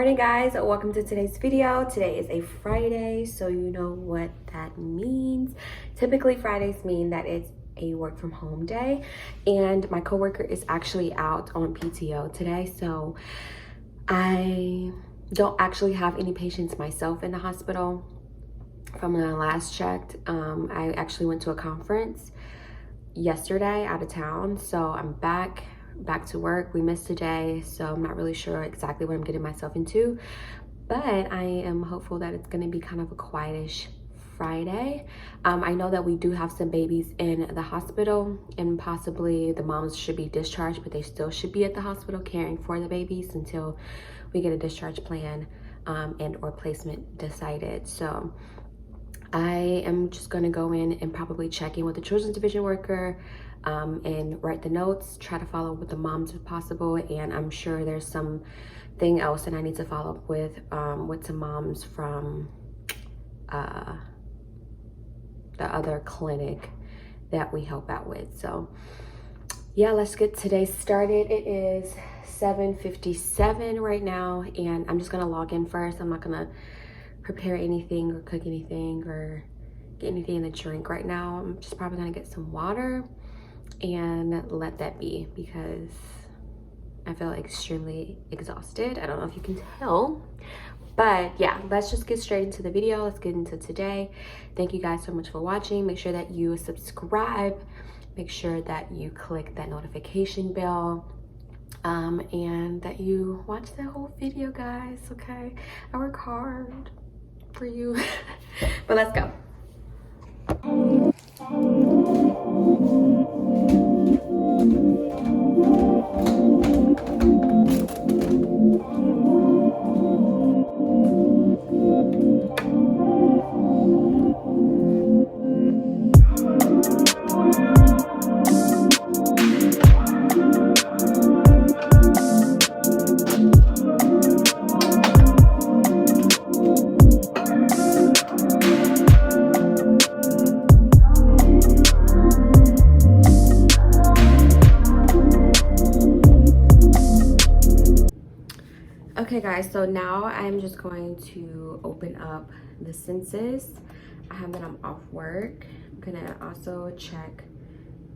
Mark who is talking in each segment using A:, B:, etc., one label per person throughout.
A: morning, guys. Welcome to today's video. Today is a Friday, so you know what that means. Typically Fridays mean that it's a work from home day, and my coworker is actually out on PTO today, so I don't actually have any patients myself in the hospital. From when I last checked, I actually went to a conference yesterday out of town, so I'm back to work. We missed a day, so I'm not really sure exactly what I'm getting myself into, but I am hopeful that it's going to be kind of a quietish Friday. I know that we do have some babies in the hospital, and possibly the moms should be discharged, but they still should be at the hospital caring for the babies until we get a discharge plan and or placement decided. So I am just going to go in and probably check in with the children's division worker and write the notes, try to follow up with the moms if possible. And I'm sure there's something else that I need to follow up with some moms from the other clinic that we help out with. So yeah, let's get today started. It is 7:57 right now, and I'm just going to log in first. I'm not going to prepare anything or cook anything or get anything to drink right now. I'm just probably gonna get some water and let that be, because I feel extremely exhausted. I don't know if you can tell, but yeah, let's just get straight into the video. Let's get into today. Thank you guys so much for watching. Make sure that you subscribe, make sure that you click that notification bell, and that you watch the whole video, guys. Okay, I work hard for you. But let's go. Okay guys, so now I'm just going to open up the census. I have that I'm off work. I'm gonna also check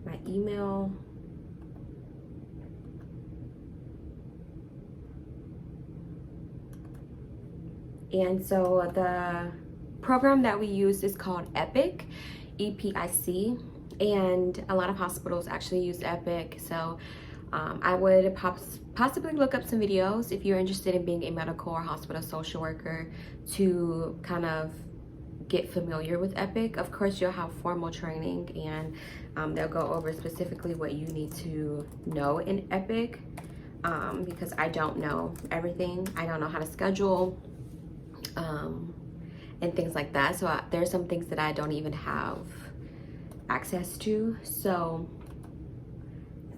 A: my email. And so the program that we use is called Epic, EPIC, and a lot of hospitals actually use Epic. So I would possibly look up some videos if you're interested in being a medical or hospital social worker to kind of get familiar with Epic. Of course, you'll have formal training, and they'll go over specifically what you need to know in Epic, because I don't know everything. I don't know how to schedule and things like that. So there's some things that I don't even have access to. So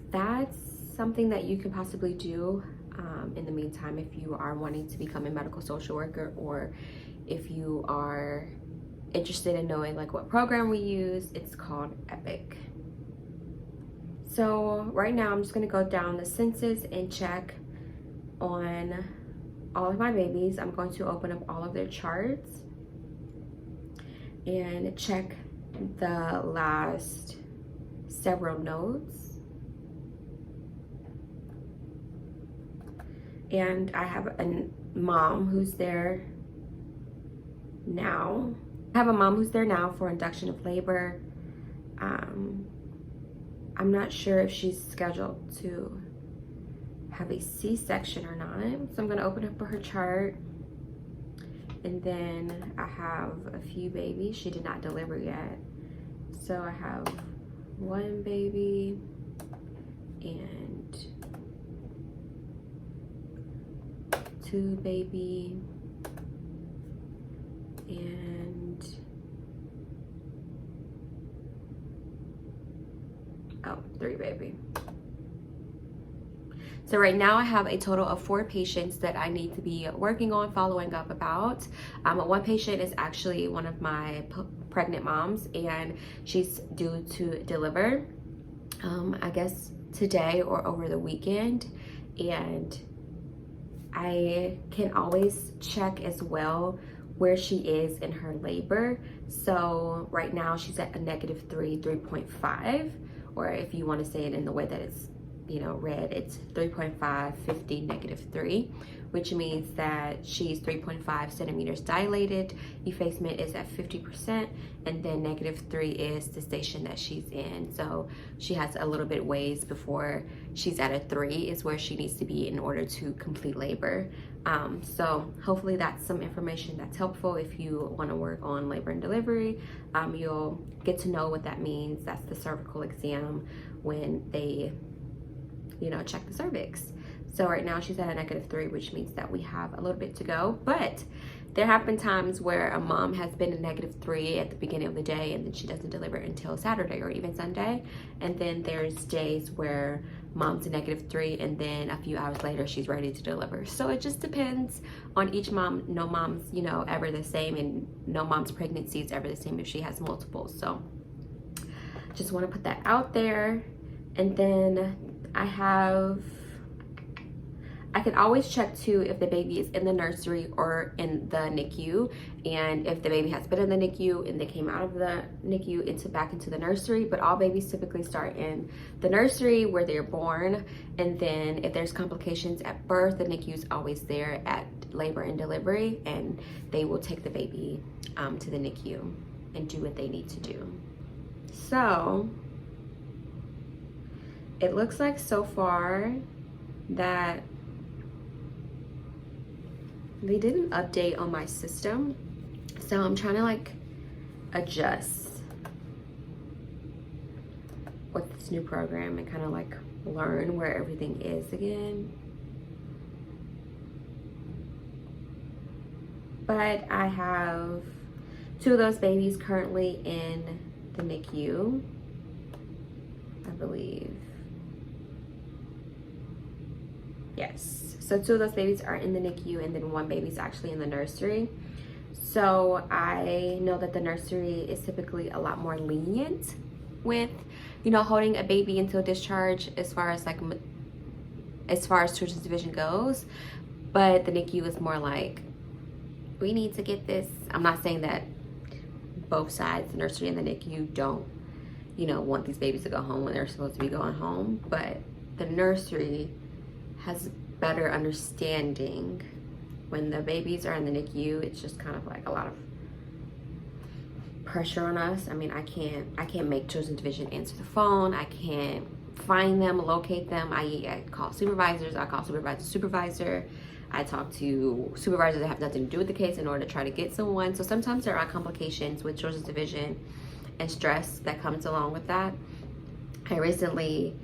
A: that's something that you can possibly do in the meantime if you are wanting to become a medical social worker, or if you are interested in knowing like what program we use. It's called Epic. So right now I'm just going to go down the census and check on all of my babies. I'm going to open up all of their charts and check the last several notes. And I have a mom who's there now. I have a mom who's there now for induction of labor. I'm not sure if she's scheduled to have a C-section or not. So I'm gonna open up her chart. And then I have a few babies. She did not deliver yet. So I have one baby and two baby and three baby. So right now I have a total of 4 patients that I need to be working on following up about. One patient is actually one of my pregnant moms, and she's due to deliver I guess today or over the weekend. And I can always check as well where she is in her labor. So right now she's at a -3, 3.5, or if you want to say it in the way that it's, you know, read, it's 3.5, 50, -3, which means that she's 3.5 centimeters dilated. Effacement is at 50%, and then -3 is the station that she's in. So she has a little bit ways before she's at a 3 is where she needs to be in order to complete labor. So hopefully that's some information that's helpful if you want to work on labor and delivery. You'll get to know what that means. That's the cervical exam when they, you know, check the cervix. So right now she's at a -3, which means that we have a little bit to go. But there have been times where a mom has been a -3 at the beginning of the day, and then she doesn't deliver until Saturday or even Sunday. And then there's days where mom's a -3, and then a few hours later she's ready to deliver. So it just depends on each mom. No mom's, you know, ever the same, and no mom's pregnancy is ever the same if she has multiple. So just want to put that out there. And then I can always check too if the baby is in the nursery or in the NICU, and if the baby has been in the NICU and they came out of the NICU back into the nursery. But all babies typically start in the nursery where they're born, and then if there's complications at birth, the NICU is always there at labor and delivery, and they will take the baby to the NICU and do what they need to do. So it looks like so far that they didn't update on my system, so I'm trying to like adjust with this new program and kind of like learn where everything is again. But I have 2 of those babies currently in the NICU, I believe. Yes, so 2 of those babies are in the NICU, and then 1 baby's actually in the nursery. So I know that the nursery is typically a lot more lenient with, you know, holding a baby until discharge as far as children's division goes. But the NICU is more like, we need to get this. I'm not saying that both sides, the nursery and the NICU, don't, you know, want these babies to go home when they're supposed to be going home, but the nursery has better understanding. When the babies are in the NICU, it's just kind of like a lot of pressure on us. I mean, I can't make children's division answer the phone. I can't find them, locate them. I call supervisors. I call supervisor. I talk to supervisors that have nothing to do with the case in order to try to get someone. So sometimes there are complications with children's division and stress that comes along with that. I recently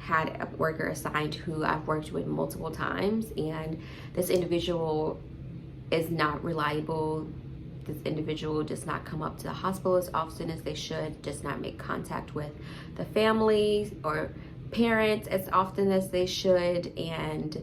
A: had a worker assigned who I've worked with multiple times, and this individual is not reliable. This individual does not come up to the hospital as often as they should, does not make contact with the family or parents as often as they should, and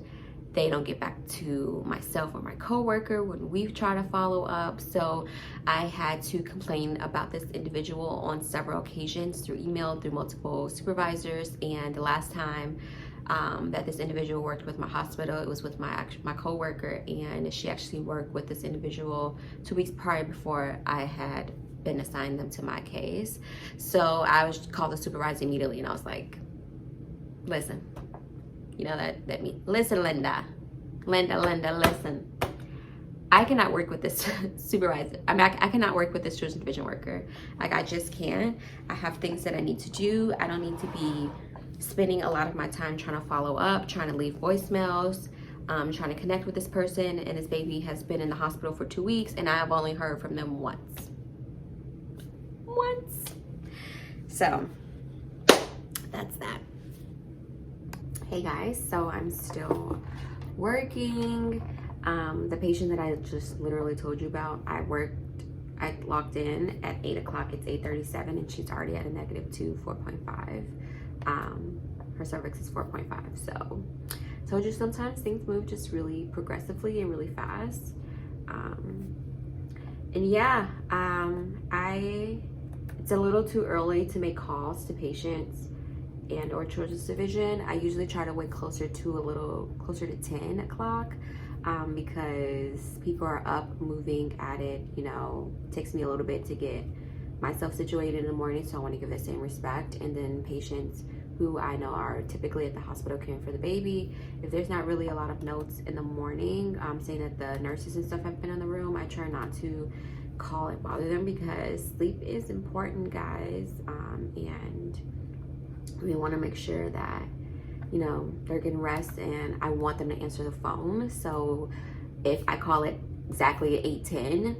A: they don't get back to myself or my coworker when we try to follow up. So I had to complain about this individual on several occasions through email, through multiple supervisors. And the last time that this individual worked with my hospital, it was with my coworker, and she actually worked with this individual 2 weeks prior before I had been assigned them to my case. So I was called the supervisor immediately, and I was like, listen. You know, that means, listen, Linda, listen. I cannot work with this supervisor. I mean, I cannot work with this children's division worker. Like, I just can't. I have things that I need to do. I don't need to be spending a lot of my time trying to follow up, trying to leave voicemails, trying to connect with this person. And this baby has been in the hospital for 2 weeks, and I have only heard from them once. So that's that. Hey guys, so I'm still working. The patient that I just literally told you about, I logged in at 8 o'clock. It's 8:37, and she's already at a -2, 4.5. Her cervix is 4.5. So I told you sometimes things move just really progressively and really fast. And yeah, it's a little too early to make calls to patients and or children's division, I usually try to wait closer to 10 o'clock because people are up moving at it. You know, it takes me a little bit to get myself situated in the morning, so I want to give the same respect. And then patients who I know are typically at the hospital caring for the baby, if there's not really a lot of notes in the morning saying that the nurses and stuff have been in the room, I try not to call and bother them because sleep is important, guys. And we want to make sure that, you know, they're getting rest, and I want them to answer the phone. So if I call it exactly at 8:10,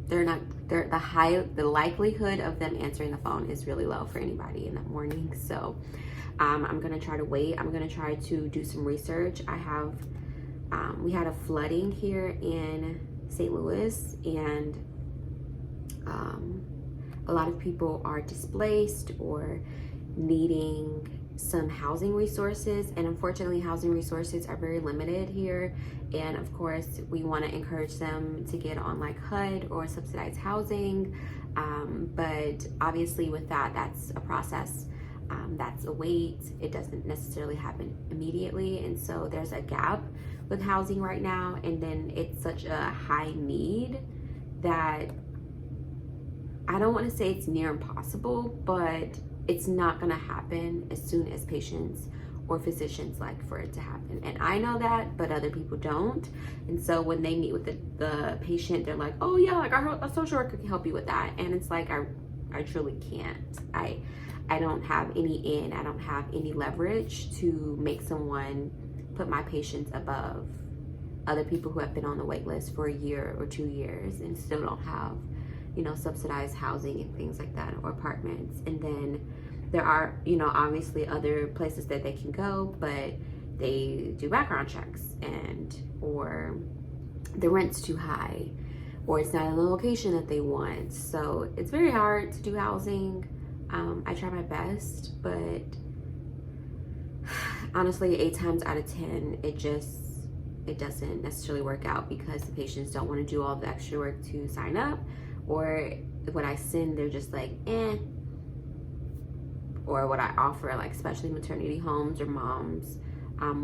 A: the likelihood of them answering the phone is really low for anybody in the morning. So I'm gonna try to wait. I'm gonna try to do some research. We had a flooding here in St. Louis, and a lot of people are displaced or needing some housing resources, and unfortunately housing resources are very limited here. And of course we want to encourage them to get on like HUD or subsidized housing, but obviously with that's a process, that's a wait. It doesn't necessarily happen immediately, and so there's a gap with housing right now, and then it's such a high need that I don't want to say it's near impossible, but it's not going to happen as soon as patients or physicians like for it to happen. And I know that, but other people don't. And so when they meet with the patient, they're like, oh yeah, like our social worker can help you with that. And it's like, I truly can't. I don't have I don't have any leverage to make someone put my patients above other people who have been on the wait list for a year or 2 years and still don't have, you know, subsidized housing and things like that, or apartments. And then there are, you know, obviously other places that they can go, but they do background checks, or the rent's too high, or it's not in the location that they want. So it's very hard to do housing. I try my best, but honestly 8 times out of 10 it doesn't necessarily work out because the patients don't want to do all the extra work to sign up, or what I send, they're just like, eh. Or what I offer, like especially maternity homes or moms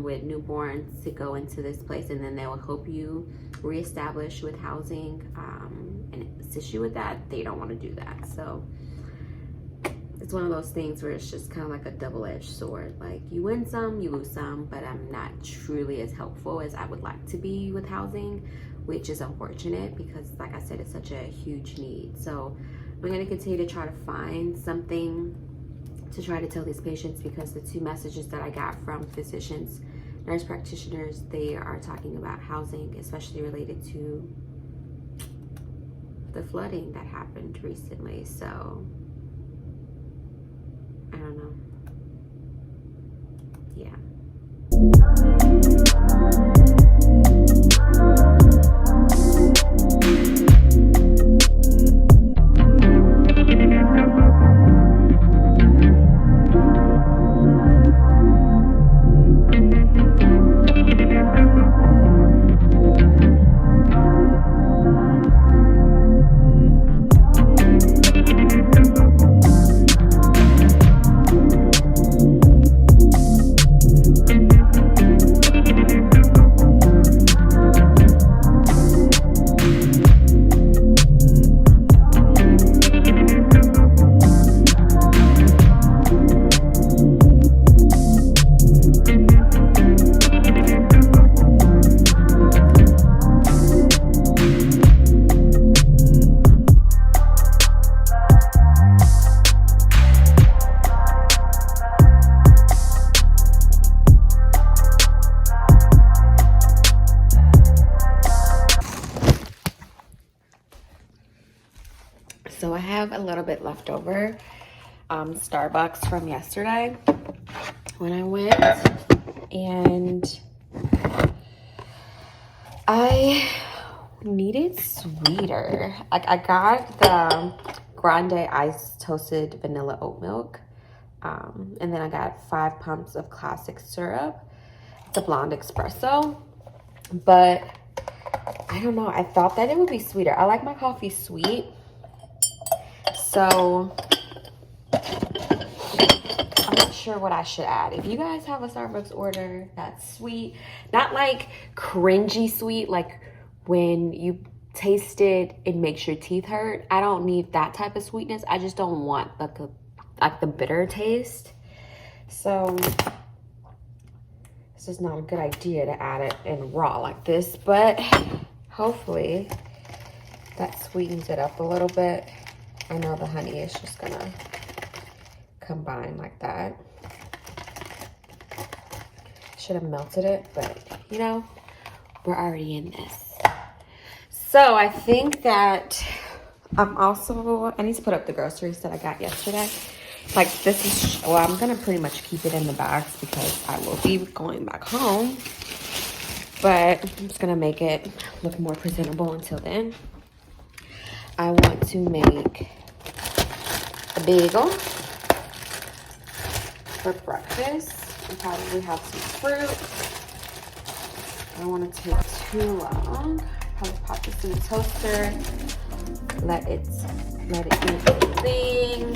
A: with newborns, to go into this place, and then they will help you reestablish with housing and assist you with that. They don't want to do that. So it's one of those things where it's just kind of like a double-edged sword. Like you win some, you lose some, but I'm not truly as helpful as I would like to be with housing, which is unfortunate because like I said, it's such a huge need. So I'm going to continue to try to find something to try to tell these patients, because the 2 messages that I got from physicians, nurse practitioners, they are talking about housing, especially related to the flooding that happened recently. So I don't know. Yeah. So I have a little bit left over Starbucks from yesterday when I went, and I needed sweeter. Like I got the grande iced toasted vanilla oat milk, and then I got 5 pumps of classic syrup. It's a blonde espresso, but I don't know, I thought that it would be sweeter. I like my coffee sweet. So I not sure what I should add. If you guys have a Starbucks order that's sweet, not like cringy sweet, like when you taste it, it makes your teeth hurt. I don't need that type of sweetness. I just don't want like the bitter taste. So this is not a good idea to add it in raw like this, but hopefully that sweetens it up a little bit. I know the honey is just gonna combine like that. Should have melted it, but you know, we're already in this. So I think that I need to put up the groceries that I got yesterday. Like this is, well, I'm gonna pretty much keep it in the bags because I will be going back home. But I'm just gonna make it look more presentable until then. I want to make a bagel for breakfast. And probably have some fruit. I don't want to take too long. Probably pop this in the toaster. Let it do its thing.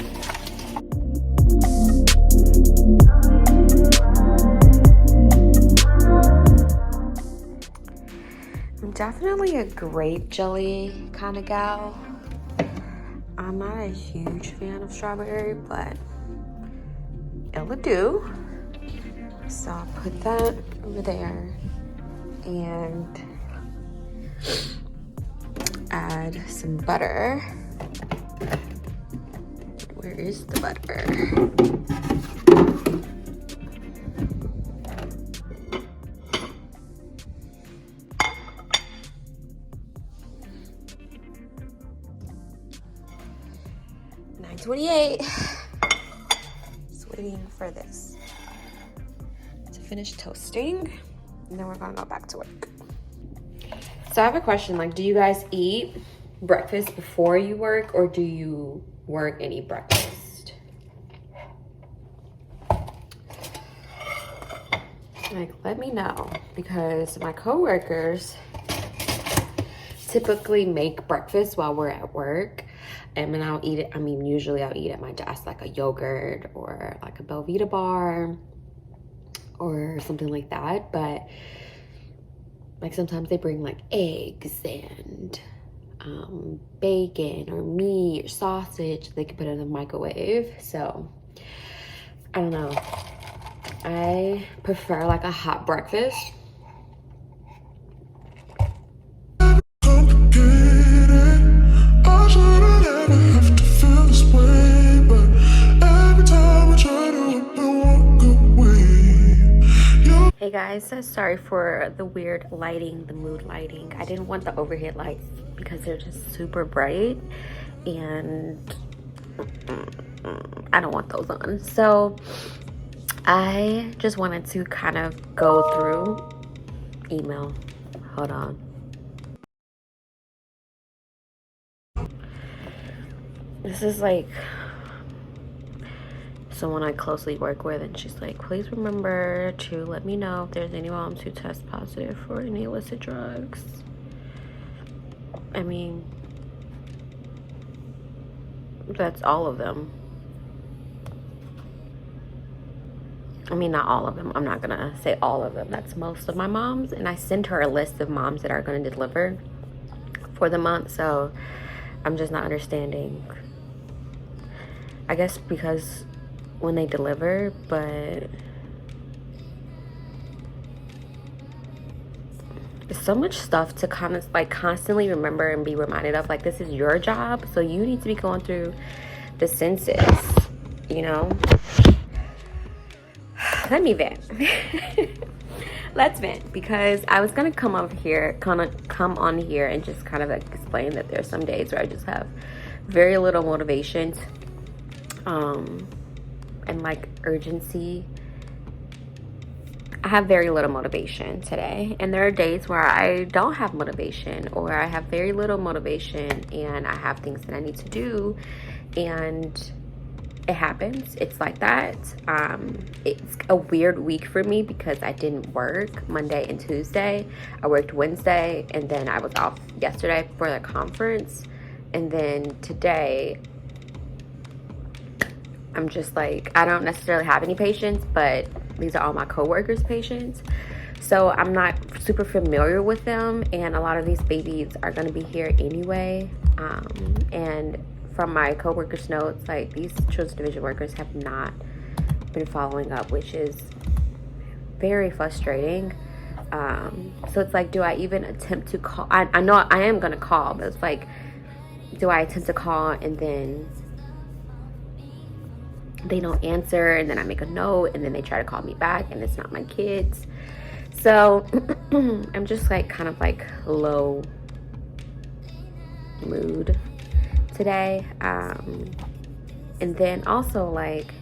A: I'm definitely a grape jelly kind of gal. I'm not a huge fan of strawberry, but it'll do. So I'll put that over there and add some butter. Where is the butter? $9.28. Just waiting for this to finish toasting, and then we're gonna go back to work. So I have a question, like, do you guys eat breakfast before you work, or do you work and eat breakfast? Like, let me know, because my coworkers typically make breakfast while we're at work, and then I'll eat it. I mean, usually I'll eat at my desk, like a yogurt or like a Belvita bar or something like that. But like sometimes they bring like eggs and bacon or meat or sausage. They can put it in the microwave. So I don't know. I prefer like a hot breakfast. Hey guys, sorry for the weird lighting, the mood lighting. I didn't want the overhead lights because they're just super bright, and I don't want those on. So I just wanted to kind of go through email. Hold on. This is like someone I closely work with, and she's like, please remember to let me know if there's any moms who test positive for any illicit drugs. I mean, that's all of them. I mean, not all of them. I'm not gonna say all of them. That's most of my moms, and I sent her a list of moms that are gonna deliver for the month. So I'm just not understanding. I guess because when they deliver, but there's so much stuff to kind of like constantly remember and be reminded of. Like, this is your job, so you need to be going through the census, you know. Let me vent. Let's vent, because I was gonna come on here and just kind of explain that there's some days where I just have very little motivation and like urgency. I have very little motivation today, and there are days where I don't have motivation, or I have very little motivation and I have things that I need to do, and it happens. It's like that. It's a weird week for me because I didn't work Monday and Tuesday. I worked Wednesday, and then I was off yesterday for the conference, and then today I'm just like, I don't necessarily have any patients, but these are all my coworkers' patients. So I'm not super familiar with them, and a lot of these babies are going to be here anyway. And from my coworkers' notes, like, these children's division workers have not been following up, which is very frustrating. So it's like, do I even attempt to call? I know I am going to call, but it's like, do I attempt to call and then they don't answer, and then I make a note, and then they try to call me back, and it's not my kids. So I'm just like kind of like low mood today. And then also, like,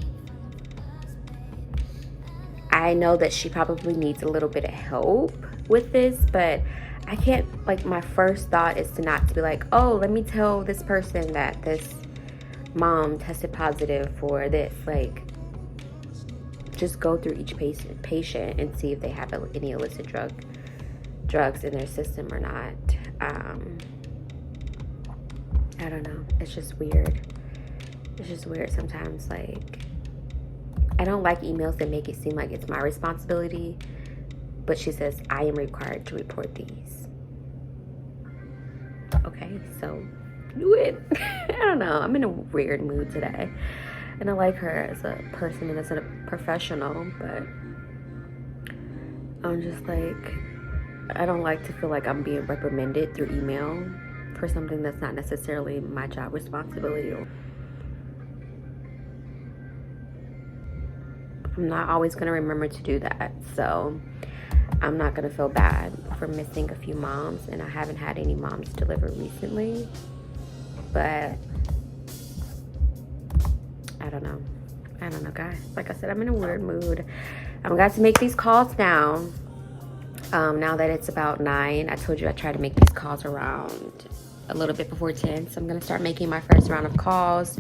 A: I know that she probably needs a little bit of help with this, but I can't, like, my first thought is to not to be like, oh, let me tell this person that this mom tested positive for this. Like, just go through each patient and see if they have any illicit drugs in their system or not. I don't know. It's just weird. It's just weird sometimes. Like, I don't like emails that make it seem like it's my responsibility, but she says I am required to report these. Okay, so do it. I don't know. I'm in a weird mood today. And I like her as a person and as a professional, but I'm just like, I don't like to feel like I'm being reprimanded through email for something that's not necessarily my job responsibility. I'm not always going to remember to do that, so I'm not going to feel bad for missing a few moms, and I haven't had any moms deliver recently, but I don't know, guys. Like I said, I'm in a weird mood. I'm got to make these calls now. Now that it's about 9, I told you I try to make these calls around a little bit before 10, so I'm gonna start making my first round of calls.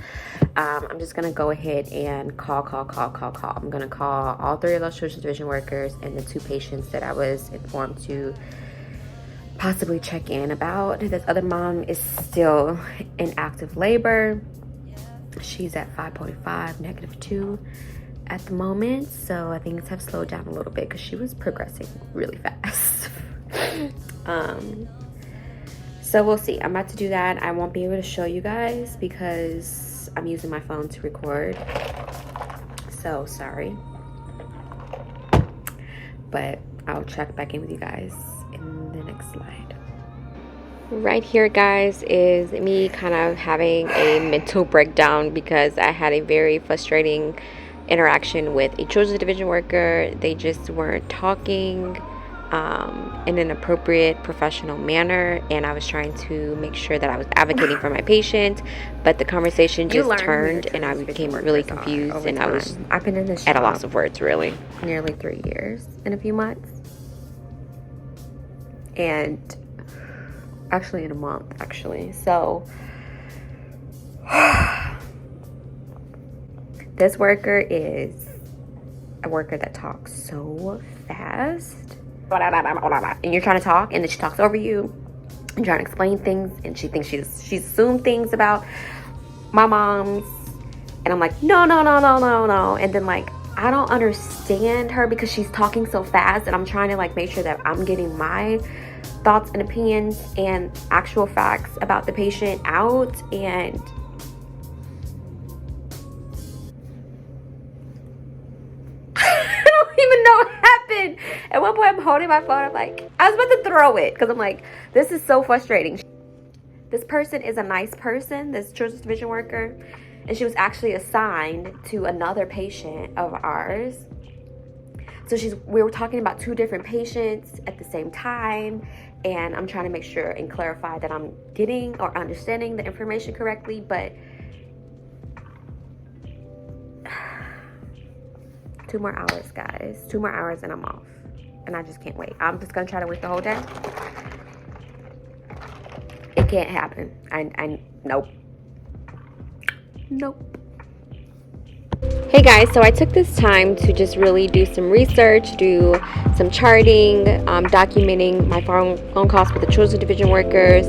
A: I'm just gonna go ahead and call. I'm gonna call all 3 of those children's division workers and the 2 patients that I was informed to possibly check in about. This other mom is still in active labor. She's at 5.5, -2 at the moment, so I think things have slowed down a little bit because she was progressing really fast. So we'll see. I'm about to do that. I won't be able to show you guys because I'm using my phone to record, so sorry, but I'll check back in with you guys in the next slide. Right here, guys, is me kind of having a mental breakdown because I had a very frustrating interaction with a children's division worker. They just weren't talking in an appropriate professional manner, and I was trying to make sure that I was advocating for my patient, but the conversation just turned and I became really confused, and I was I've been in this at a loss of words, really. Nearly 3 years in a few months, and actually in a month, actually. So this worker is a worker that talks so fast, and you're trying to talk and then she talks over you and trying to explain things, and she thinks she's assumed things about my mom's, and I'm like, no, and then, like, I don't understand her because she's talking so fast, and I'm trying to, like, make sure that I'm getting my thoughts and opinions and actual facts about the patient out, and I don't even know what happened. At one point, I'm holding my phone. I'm like, I was about to throw it because I'm like, this is so frustrating. This person is a nice person, this children's division worker, and she was actually assigned to another patient of ours. So we were talking about 2 different patients at the same time, and I'm trying to make sure and clarify that I'm getting or understanding the information correctly, but 2 more hours, guys. 2 more hours and I'm off. And I just can't wait. I'm just gonna try to wait the whole day. It can't happen. Nope. Hey guys, so I took this time to just really do some research, do some charting, documenting my phone calls with the children's division workers,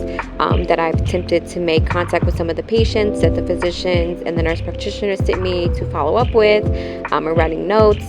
A: that I've attempted to make contact with some of the patients that the physicians and the nurse practitioners sent me to follow up with, and writing notes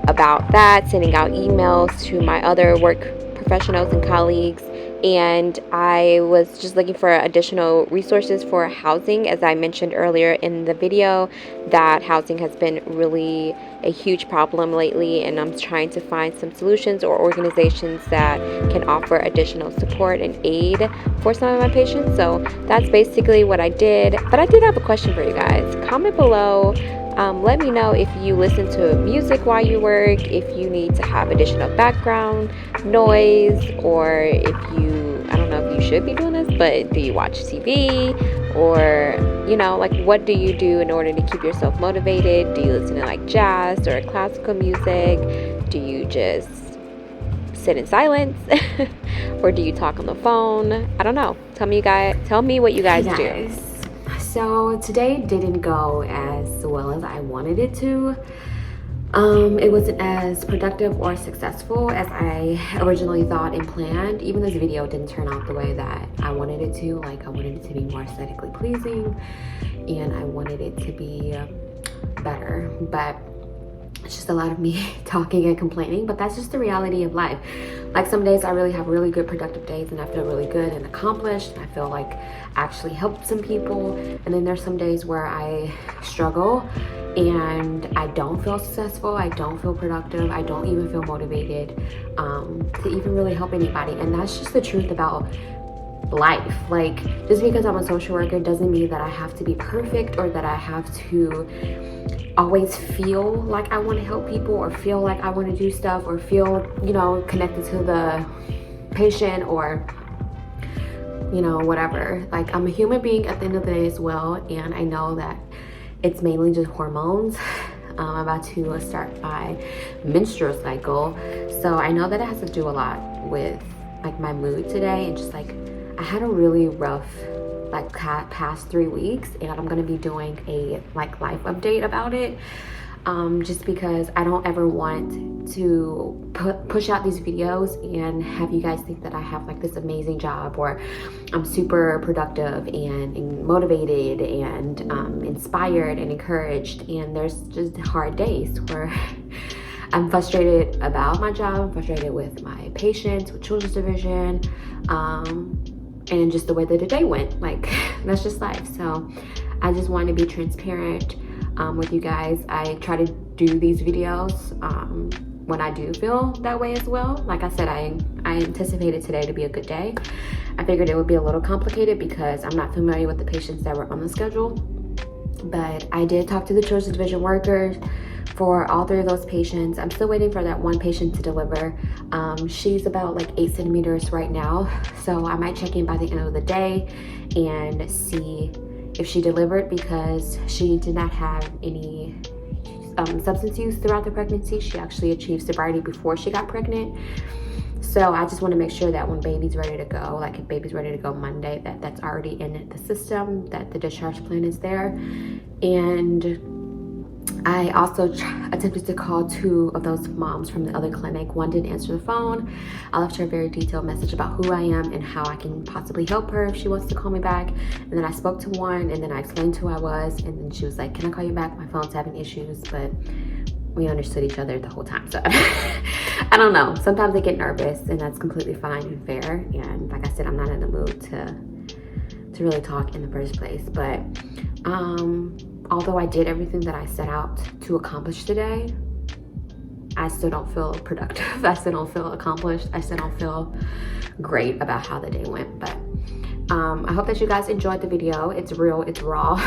A: about that, sending out emails to my other work professionals and colleagues. And I was just looking for additional resources for housing. As I mentioned earlier in the video, that housing has been really a huge problem lately, and I'm trying to find some solutions or organizations that can offer additional support and aid for some of my patients. So that's basically what I did. But I did have a question for you guys. Comment below. Let me know if you listen to music while you work, if you need to have additional background noise, or if you, I don't know if you should be doing this, but do you watch TV? Or, like, what do you do in order to keep yourself motivated? Do you listen to like jazz or classical music? Do you just sit in silence? Or do you talk on the phone? I don't know. Tell me what you guys do. So today didn't go as well as I wanted it to. It wasn't as productive or successful as I originally thought and planned. Even this video didn't turn out the way that I wanted it to. Like, I wanted it to be more aesthetically pleasing, and I wanted it to be better. But it's just a lot of me talking and complaining, but that's just the reality of life. Like, some days I really have really good productive days and I feel really good and accomplished, and I feel like I actually helped some people. And then there's some days where I struggle and I don't feel successful, I don't feel productive, I don't even feel motivated to even really help anybody. And that's just the truth about life. Like, just because I'm a social worker doesn't mean that I have to be perfect, or that I have to always feel like I want to help people, or feel like I want to do stuff, or feel, connected to the patient, or whatever. Like, I'm a human being at the end of the day as well, and I know that it's mainly just hormones. I'm about to start my menstrual cycle, so I know that it has to do a lot with like my mood today, and just like I had a really rough past 3 weeks, and I'm gonna be doing a life update about it, just because I don't ever want to push out these videos and have you guys think that I have like this amazing job, or I'm super productive and motivated and inspired and encouraged, and there's just hard days where I'm frustrated about my job, I'm frustrated with my patients, with children's division, and just the way that the day went. Like, that's just life. So I just want to be transparent with you guys. I try to do these videos when I do feel that way as well. Like I said, I anticipated today to be a good day. I figured it would be a little complicated because I'm not familiar with the patients that were on the schedule, but I did talk to the children's division workers for all 3 of those patients. I'm still waiting for that one patient to deliver. She's about like 8 centimeters right now, so I might check in by the end of the day and see if she delivered, because she did not have any substance use throughout the pregnancy. She actually achieved sobriety before she got pregnant. So I just want to make sure that when baby's ready to go, like if baby's ready to go Monday, that's already in the system, that the discharge plan is there. And I also attempted to call 2 of those moms from the other clinic. One didn't answer the phone. I left her a very detailed message about who I am and how I can possibly help her if she wants to call me back. And then I spoke to one, and then I explained who I was, and then she was like, can I call you back? My phone's having issues. But we understood each other the whole time. So I don't know. Sometimes I get nervous, and that's completely fine and fair. And like I said, I'm not in the mood to really talk in the first place. But although I did everything that I set out to accomplish today, I still don't feel productive. I still don't feel accomplished. I still don't feel great about how the day went. But I hope that you guys enjoyed the video. It's real, it's raw.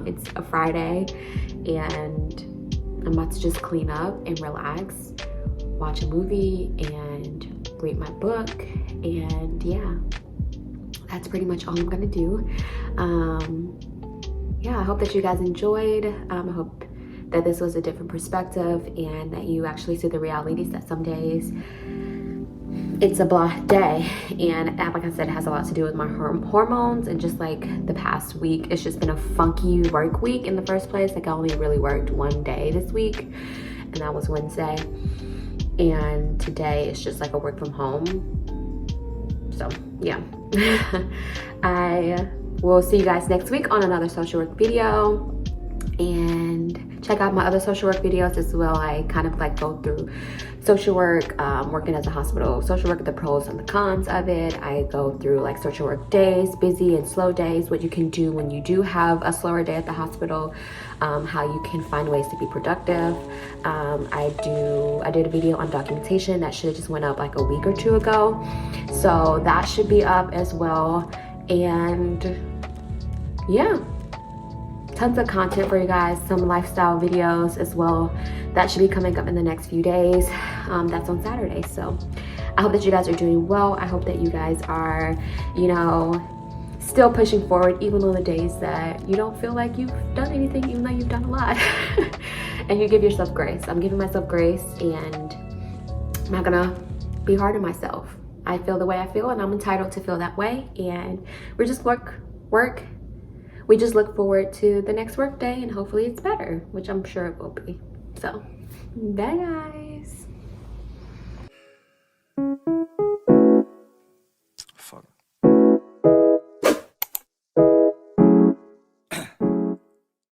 A: It's a Friday, and I'm about to just clean up and relax, watch a movie, and read my book. And yeah, that's pretty much all I'm gonna do. Yeah, I hope that you guys enjoyed. I hope that this was a different perspective, and that you actually see the realities that some days it's a blah day, and like I said, it has a lot to do with my hormones, and just like the past week, it's just been a funky work week in the first place. Like I only really worked one day this week, and that was Wednesday, and today it's just like a work from home. So yeah. I will see you guys next week on another social work video, and check out my other social work videos as well. I kind of like go through social work, working as a hospital social worker, the pros and the cons of it. I go through like social work days, busy and slow days, what you can do when you do have a slower day at the hospital, how you can find ways to be productive. I did a video on documentation that should have just went up like a week or two ago, so that should be up as well. And yeah, tons of content for you guys, some lifestyle videos as well that should be coming up in the next few days. That's on Saturday. So I hope that you guys are doing well. I hope that you guys are, you know, still pushing forward even on the days that you don't feel like you've done anything, even though you've done a lot. And you give yourself grace. I'm giving myself grace, and I'm not gonna be hard on myself. I feel the way I feel, and I'm entitled to feel that way. And we just we just look forward to the next work day, and hopefully it's better, which I'm sure it will be. So bye guys.